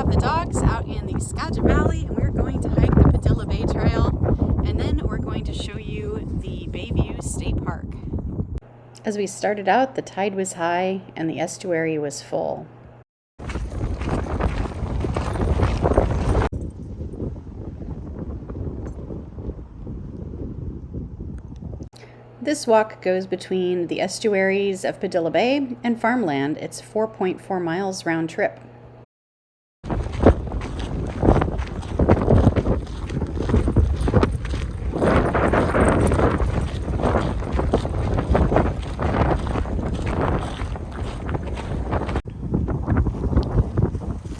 the dogs out in the Skagit Valley, and we're going to hike the Padilla Bay Trail, and then we're going to show you the Bayview State Park. As we started out, the tide was high and the estuary was full. This walk goes between the estuaries of Padilla Bay and farmland. It's 4.4 miles round trip.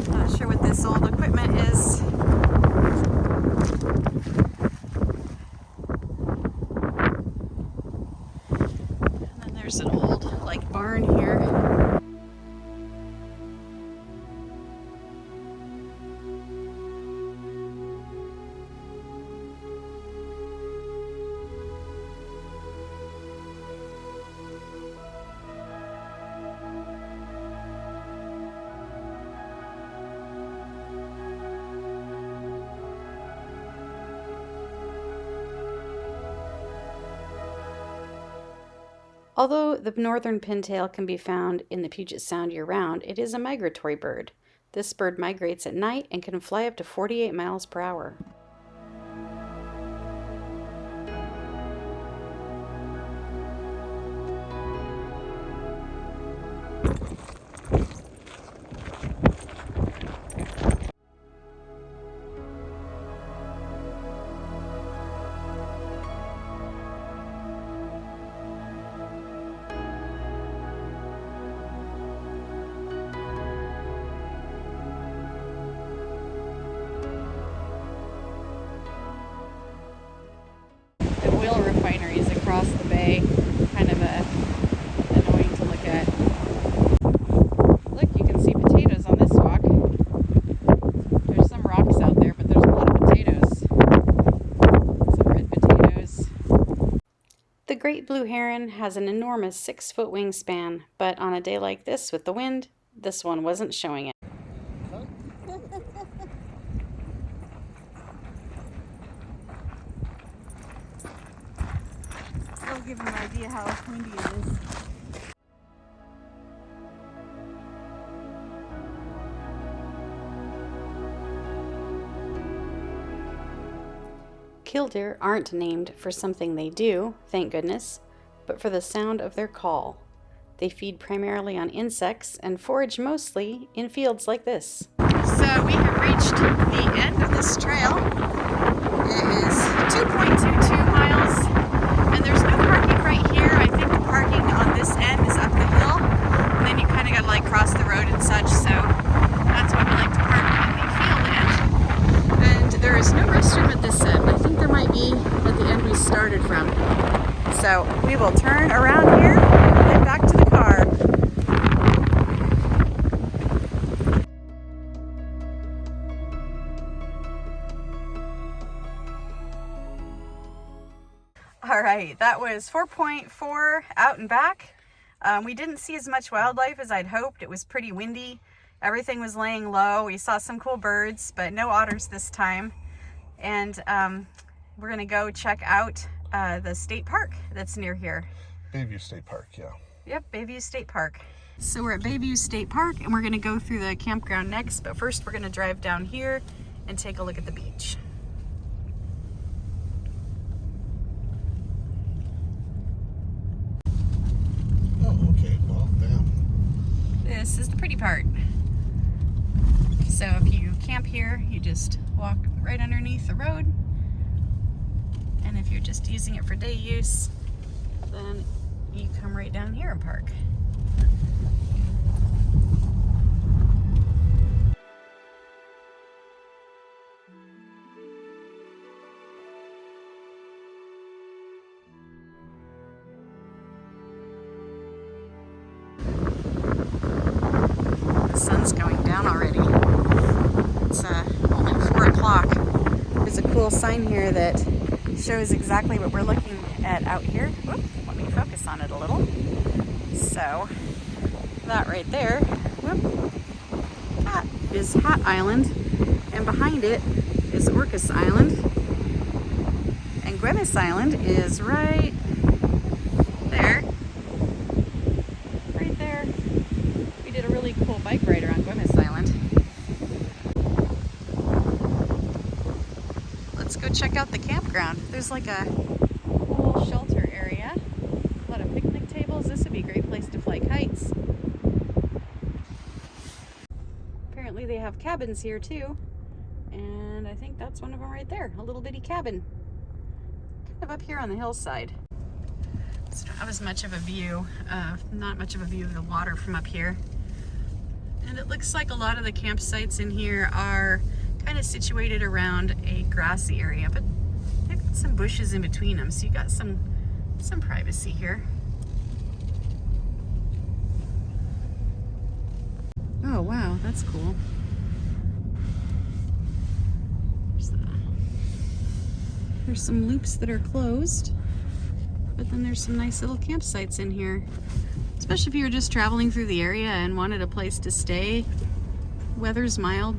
Not sure what this old equipment is. There's an old, barn here. Although the northern pintail can be found in the Puget Sound year-round, it is a migratory bird. This bird migrates at night and can fly up to 48 miles per hour. Oil refineries across the bay, kind of annoying to look at. Look, you can see potatoes on this walk. There's some rocks out there, but there's a lot of potatoes. Some red potatoes. The great blue heron has an enormous 6-foot wingspan, but on a day like this with the wind, this one wasn't showing it. That'll give you an idea how windy it is. Killdeer aren't named for something they do, thank goodness, but for the sound of their call. They feed primarily on insects and forage mostly in fields like this. So we have reached the end of this trail. It is 2.22 miles. And there's no parking right here. I think the parking on this end is up the hill. And then you kind of got to cross the road and such. So that's why we like to park on the field end. And there is no restroom at this end. I think there might be at the end we started from. So we will turn around here and head back to the car. All right, that was 4.4 out and back. We didn't see as much wildlife as I'd hoped. It was pretty windy. Everything was laying low. We saw some cool birds, but no otters this time. And we're gonna go check out the state park that's near here. Bayview State Park, yeah. Yep, Bayview State Park. So we're at Bayview State Park and we're gonna go through the campground next, but first we're gonna drive down here and take a look at the beach. Oh, okay, well, damn. This is the pretty part. So if you camp here, you just walk right underneath the road. And if you're just using it for day use, then you come right down here and park. The sun's going down already. It's only 4 o'clock. There's a cool sign here that shows exactly what we're looking at out here. Whoop, let me focus on it a little. So that right there, whoop, is Hat Island, and behind it is Orcas Island, and Güemes Island is right there. Right there. We did a really cool bike ride around Güemes Island. Let's go check out the campground. There's like a whole shelter area. A lot of picnic tables. This would be a great place to fly kites. Apparently they have cabins here too. And I think that's one of them right there. A little bitty cabin. Kind of up here on the hillside. So don't have as much of a view, not much of a view of the water from up here. And it looks like a lot of the campsites in here are kind of situated around a grassy area, but they've got some bushes in between them, so you got some privacy here. Oh wow, that's cool. There's some loops that are closed, but then there's some nice little campsites in here. Especially if you were just traveling through the area and wanted a place to stay. Weather's mild,